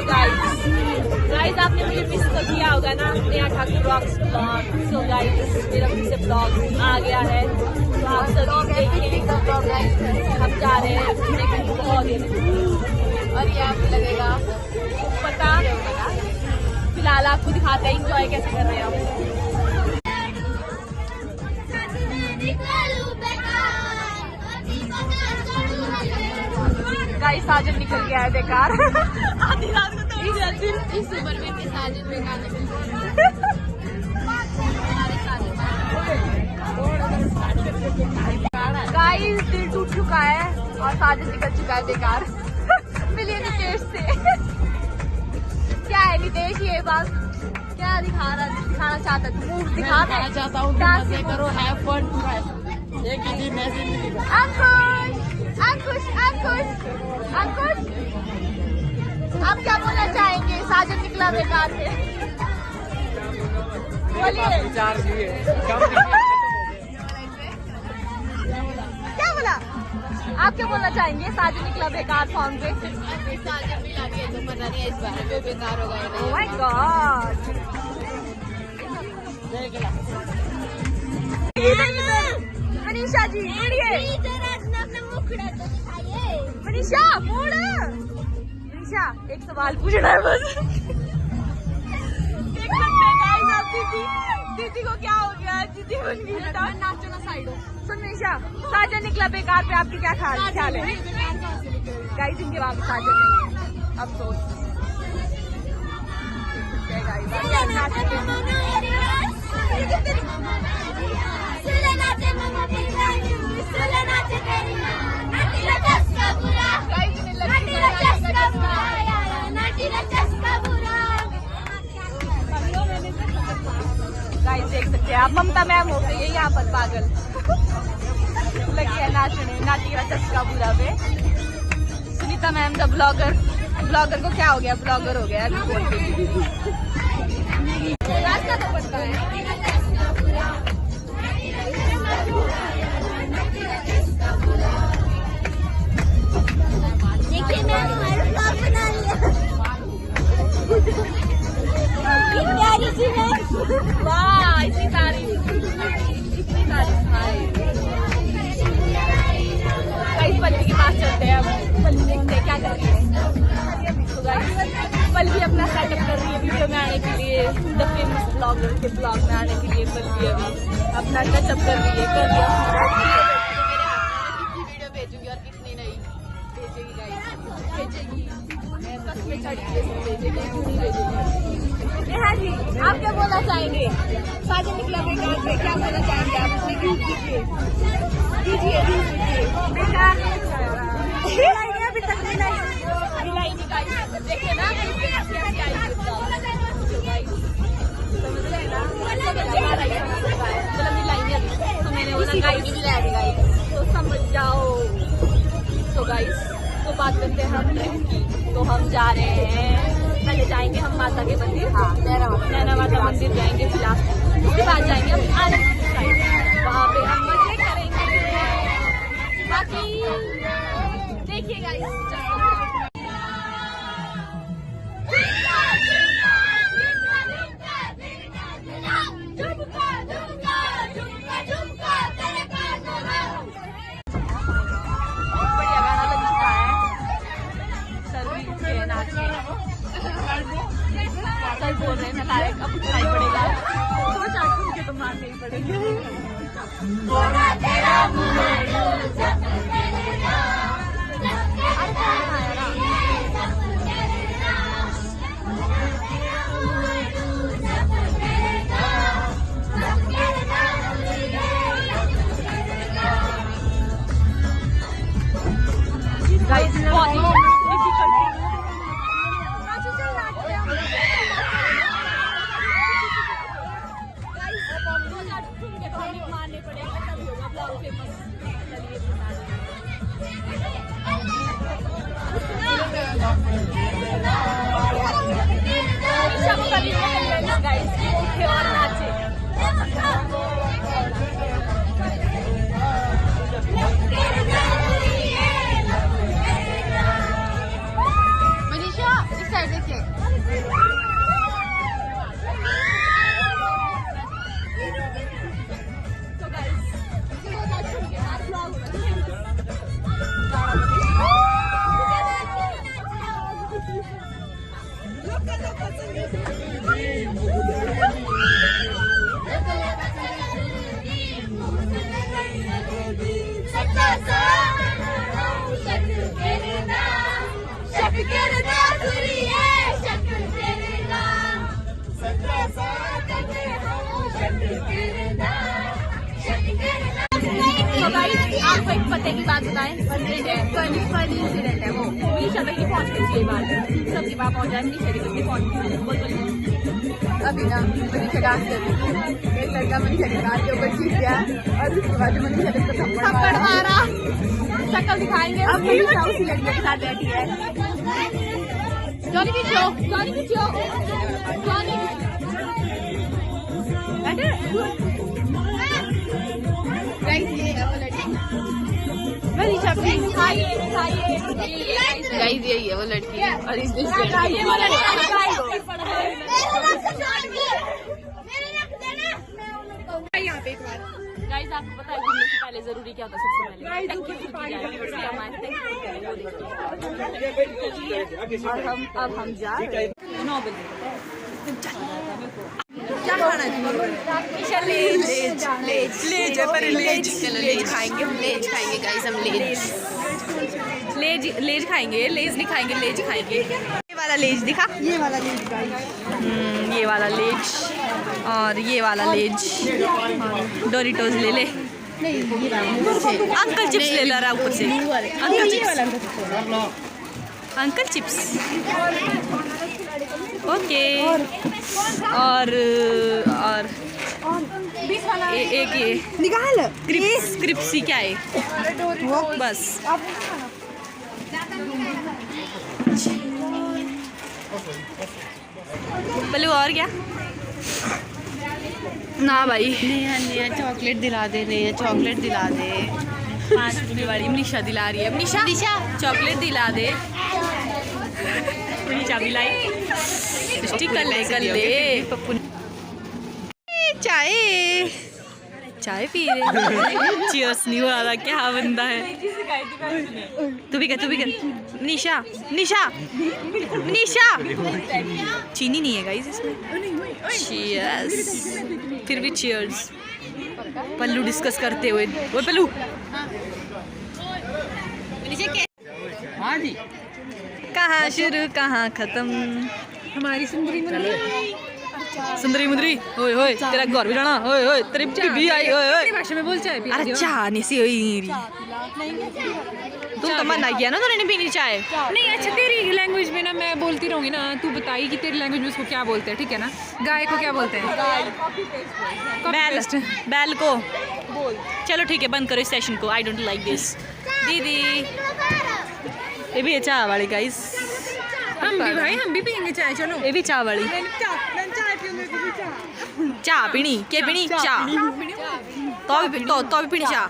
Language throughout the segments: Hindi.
गाइस आपने मुझे मिस तो किया होगा ना, नया Thakur rocks blog. So guys मेरा फिर से ब्लॉग आ गया है, तो आप सभी देखिए। हम जा रहे हैं बहुत और ये आपको लगेगा पता, फिलहाल आपको दिखाते हैं इंजॉय कैसे कर रहे हैं हम। गाइस साजन निकल गया है बेकार। आधी रात को तो इस उम्र में साजन बेकार निकल गया। गाइस दिल टूट चुका है और साजन निकल चुका है बेकार। मिलिए नितेश से। क्या है नितेश ये बात क्या दिखाना चाहता तू? दिखाना चाहता हूँ करो, हैव फन। अंकुश आप क्या बोलना चाहेंगे? साजन निकला बेकार से, बोलिए। क्या बोला? आप क्या बोलना चाहेंगे? साजन निकला बेकार फॉर्म पे। साजन मिला दिया तो पता नहीं इस बार में बेकार होगा। Oh my god. Manisha ji Manisha मोड़। मनीषा एक सवाल पूछना है बस। देख सकते हैं गाइस आप दीदी को क्या हो गया? दीदी को नाचो ना साइड। सुन मनीषा, साजन निकला बेकार पे आपकी क्या ख्याल है? गाइस इनके वहाँ साजन नहीं है, अफसोस। गाइस देख सकते हैं आप, ममता मैम हो गई है यहाँ पर पागल। लगी है नाचने, नाटी का चस्का पूरा पे। सुनीता मैम द ब्लॉगर को क्या हो गया? ब्लॉगर हो गया। रास्ता तो पड़ता है। देखिए मैम हमारा ब्लॉग बना लिया। प्यारी सी है। वाह इतनी तारीफ भाई। पल्ली के पास चलते हैं अब। पल्ली देखते हैं क्या कर रही है। पल्ली अपना सेटअप कर रही है वीडियो में आने के लिए, द फेमस ब्लॉगर के ब्लॉग में आने के लिए। पल्ली अभी अपना टचअप कर रही है। वीडियो भेजूंगी और कितनी नहीं भेजेगी गाइस, भेजेगी। बस में चढ़ के भेजेगी, क्यों नहीं भेजेगी? नेहा जी आप क्या बोलना चाहेंगे? साजन निकला बेकार पे क्या बोलना चाहेंगे आप? अपने रील दीजिए बेकार अभी तक मिलाई नहीं गाइस। देखिए ना कैसी आई है। समझ रहे हैं ना? चलो मिलाई नहीं अभी तो मैंने बोला गाइस तो समझ जाओ। तो गाइस तो बात करते हैं हम ट्रिप की। तो हम जा रहे हैं, पहले जाएंगे हम माता के मंदिर। हाँ नैना माता मंदिर जाएंगे बिलासपुर। उसके बाद जाएंगे हम आनंदपुर साहिब, वहाँ पे हम मजे करेंगे। बाकी देखिए गाइस। बोल रहे हैं अब उठाई पड़ेगा, तो चाकू के तो मारने ही पड़ेंगे। गाइस बहुत ही मारने पड़ेगा तभी होगा ब्लॉग फेमस। चलिए आपको एक पते की बात बताएं, फनी इंसिडेंट है वो। मनीषा तक पहुँच गई थी ये बात, सबके पास पहुँच जाए, मनीषा की तक पहुँच गई। अभी ना मनीषा डांस कर रही थी, एक लड़का मनीषा के गाल के ऊपर चीख गया और उसके बाद मनीषा ने थप्पड़ मारा। शक्ल दिखाएंगे, मनीषा उसी लड़के के साथ बैठी है। जॉनी पीछे, जॉनी पीछे, जॉनी मनीषा प्लीज खाइए खाइए। गाइस यही है वो लड़की और इस यहाँ पे गाइस आपको पता है घूमने से पहले जरूरी क्या होता है? सबसे पहले और अब हम जा रहे हैं। क्या खाना है? लेज खाएंगे, हम लेज खाएंगे गाइस, हम लेज खाएंगे, लेज नहीं खाएंगे, लेज खाएंगे। ये वाला लेज दिखा, ये वाला लेज गाइस, ये वाला लेज और ये वाला लेज, डोरिटोज ले ले, अंकल चिप्स ले ला रहा ऊपर से, uncle chips, uncle chips okay. और एक ये निकाल क्रिप्सी क्या है बस। बलू और क्या ना भाई? नया चॉकलेट दिला दे, नया चॉकलेट दिला दे। 5 रुपये वाली मनीषा दिला रही है। मनीषा चॉकलेट दिला दे। मनीषा भी लाई कर ले पप्पू। चाय पी रहे। चीयर्स नहीं हो रहा, क्या बंदा है। तू भी कर निशा चीनी नहीं है गाइस इसमें। चीयर्स, फिर भी चीयर्स। पल्लू डिस्कस करते हुए, वो पल्लू कहाँ शुरू कहाँ खत्म हमारी सुंदरी मुंदरी। ओए ओए तेरा घर भी जाना। ओए ओए तेरी बीबी आई। ओए ओए भाषा में बोल चाय। अरे चाय नहीं सी हुई। तुम तो मना किया ना, तूने नहीं पीनी चाय। नहीं अच्छा तेरी लैंग्वेज में ना मैं बोलती रहूंगी ना, तू बताई कि तेरी लैंग्वेज में उसको क्या बोलते हैं, ठीक है ना? गाय को क्या बोलते हैं? बैल को। चलो ठीक है, बंद करो इस सेशन को। I don't like this. दीदी ये भी है चाय वाली गाइस। हम भी पियेंगे चाय। चलो ये भी चाय वाली। चाय पीनी क्या पीनी? चाय तो भी पीनी चाय,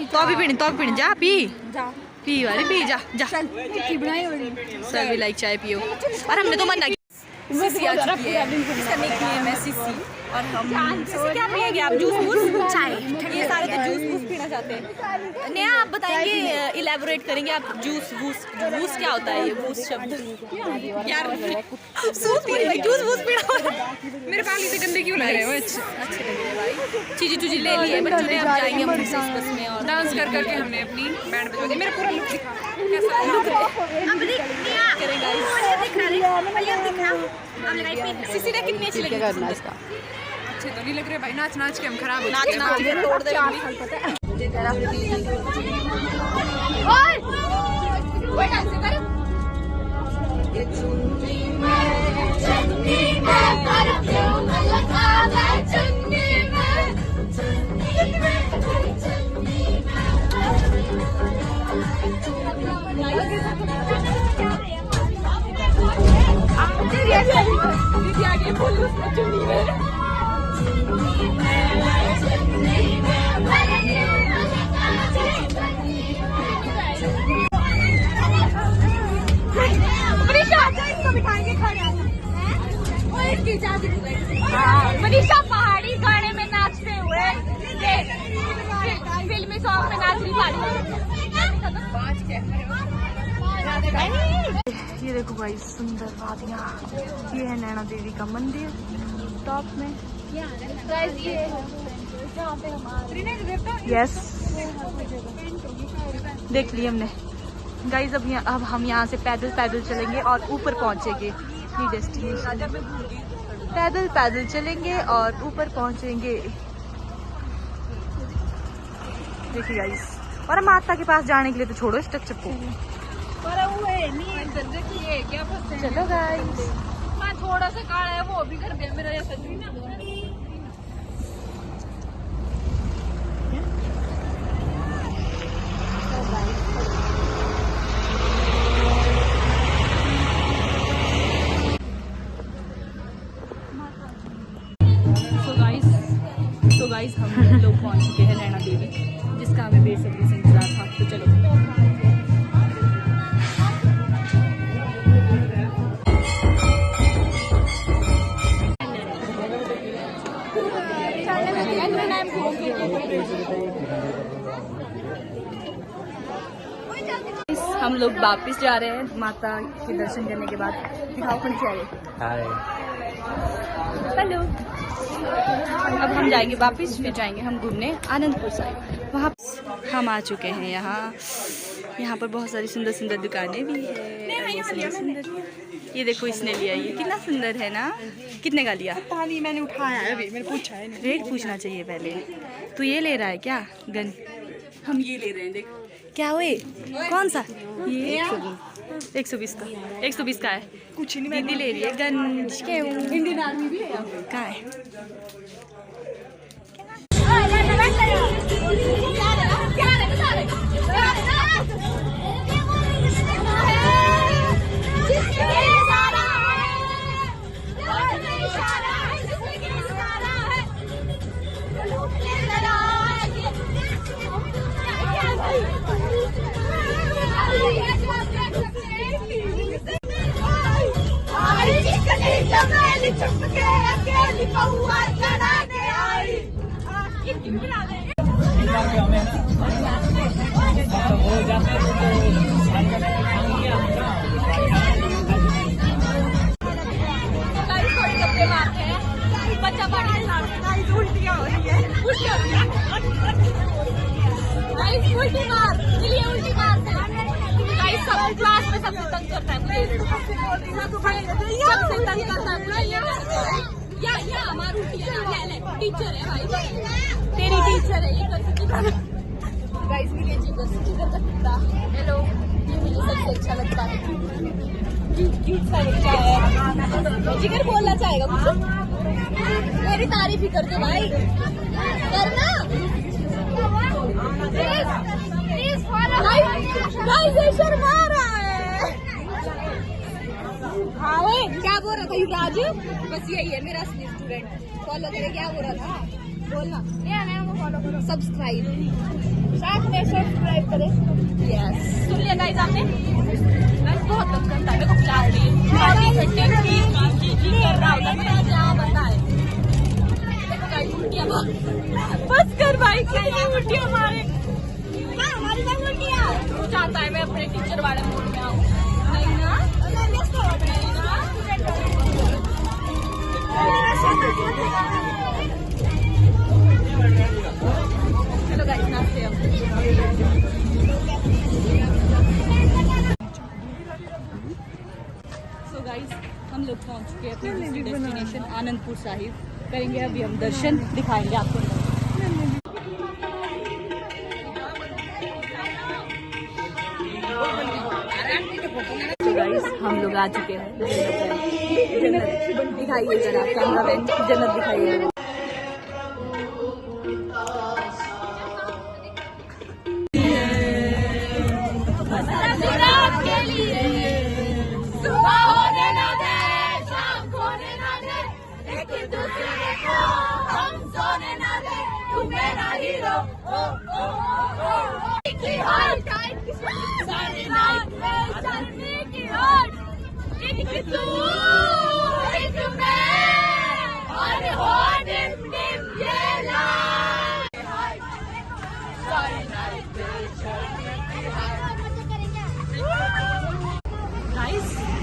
तो भी पीनी जा पी वाली पी जा। सभी लाइक चाय पियो। और हमने तो मना किया। सिसी आ चुकी है, इसका निकनेम है सिसी। और हम सिसी क्या पिएंगे आप? जूस चाय। ये सारे तो जूस पीना चाहते हैं। नया आप बताएंगे, इलेबोरेट करेंगे आप। जूस क्या होता है? ये बूस शब्द यार सूप पी रहे, जूस पीना। मेरे बाल इतने गंदे क्यों लग रहे हो? अच्छे लग रहे भाई। चीज़ें ले ली है बच्चों ने। अब जाएंगे हम बस में और डांस करके हमने अपनी बैंड बजा दी। मेरा पूरा लुक कैसा सिसी ने कितनी अच्छी लगी। अच्छे तो नहीं लग रहे भाई, नाच के हम खराब हो गए। नाच के तोड़ दे। दीदी आगे बोलो चुन्नी में। इसको बिठाएंगे मनीषा पहाड़ी गाने में नाचते हुए फिल्मी सॉन्ग में नाच रही पहाड़ी। ये देखो भाई सुंदर वादियाँ। ये है नैना देवी का मंदिर टॉप में। यस देख लिया हमने गाइज। अब हम यहाँ से पैदल चलेंगे और ऊपर पहुँचेंगे अपनी डेस्टिनेशन। पैदल चलेंगे और ऊपर पहुँचेंगे। देखिए गाइज, और हम माता के पास जाने के लिए तो छोड़ो इस टच को। चलो गाइस, मैं थोड़ा सा काला है वो भी कर दिया मेरा जैसा। तो गाइस हम लोग पहुंच चुके हैं नैना देवी, जिसका हमें बेसब्री से इंतजार था। तो चलो हम लोग वापिस जा रहे हैं माता के दर्शन करने के बाद। दिखाओ कौन से आए। हेलो। अब हम जाएंगे वापिस, फिर जाएंगे हम घूमने आनंदपुर साहिब। वहाँ हम आ चुके हैं। यहाँ पर बहुत सारी सुंदर सुंदर दुकानें भी है। ये देखो इसने लिया, ये कितना सुंदर है ना। कितने का लिया? पानी मैंने उठाया है अभी, मैंने पूछा है। रेट पूछना चाहिए पहले। तू ये ले रहा है क्या गन? हम ये ले रहे हैं। देख क्या हुए, कौन सा? ये 120 का। 120 का है। कुछ नहीं, दीदी ले रही है गन। इंडियन आर्मी भी है कहाँ है? क्लास में सबसे तंग करता है मुझे। सबसे तंग करता है या हमारी टीचर है भाई, तेरी टीचर है। ये कर सकती गाइस के लिए कर सकता। हेलो, ये मुझे सबसे अच्छा लगता है। क्यूट सा बच्चा है। जिगर बोलना चाहेगा कुछ? मेरी तारीफ ही कर दो भाई, करना। शर्मा रहा है। हाँ क्या बोल रहा था युवराज? बस यही है मेरा असली स्टूडेंट। फॉलो करे। क्या बोल रहा था? बोलना। फॉलो करो, सब्सक्राइब, साथ में सब्सक्राइब करें। यस, सुन लिया गाइस आपने? गाइस बहुत पसंद था मेरे को क्लास में। कर रहा होता मेरा जहाँ बंदा है। देखो गाइस उल्टियाँ। बस कर भाई, क्या उल्टियाँ मारे। हमारी बात उल्टियाँ चाहता है। मैं अपने टीचर वाले मोड में आऊँ। नहीं ना, चलो गाइस नाचते हैं। सो गाइस हम लोग पहुंच चुके हैं अपनी दूसरी डेस्टिनेशन आनंदपुर साहिब। करेंगे अभी हम दर्शन, दिखाएंगे आपको। तो गाइस हम लोग आ चुके हैं जन्नत। दिखाइए जरा कैमरा मैन, जन्नत दिखाइए।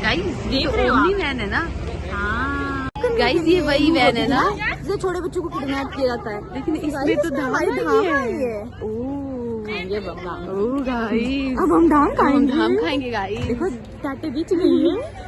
गाइस ये देख तो रहे हो ओमनी आप? वैन है ना। हाँ गाइस ये वही वैन है ना, इससे छोटे बच्चों को किडनैप किया जाता है। लेकिन इसमें तो धागा ही है। ओह ये बंगा ओह गाइस, अब हम धाम हम धाम खाएंगे गाइस। देखो टाटे बीच गई है।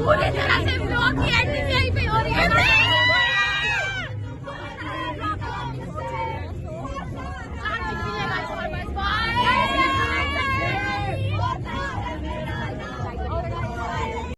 पूरी तरह से ब्लॉक किया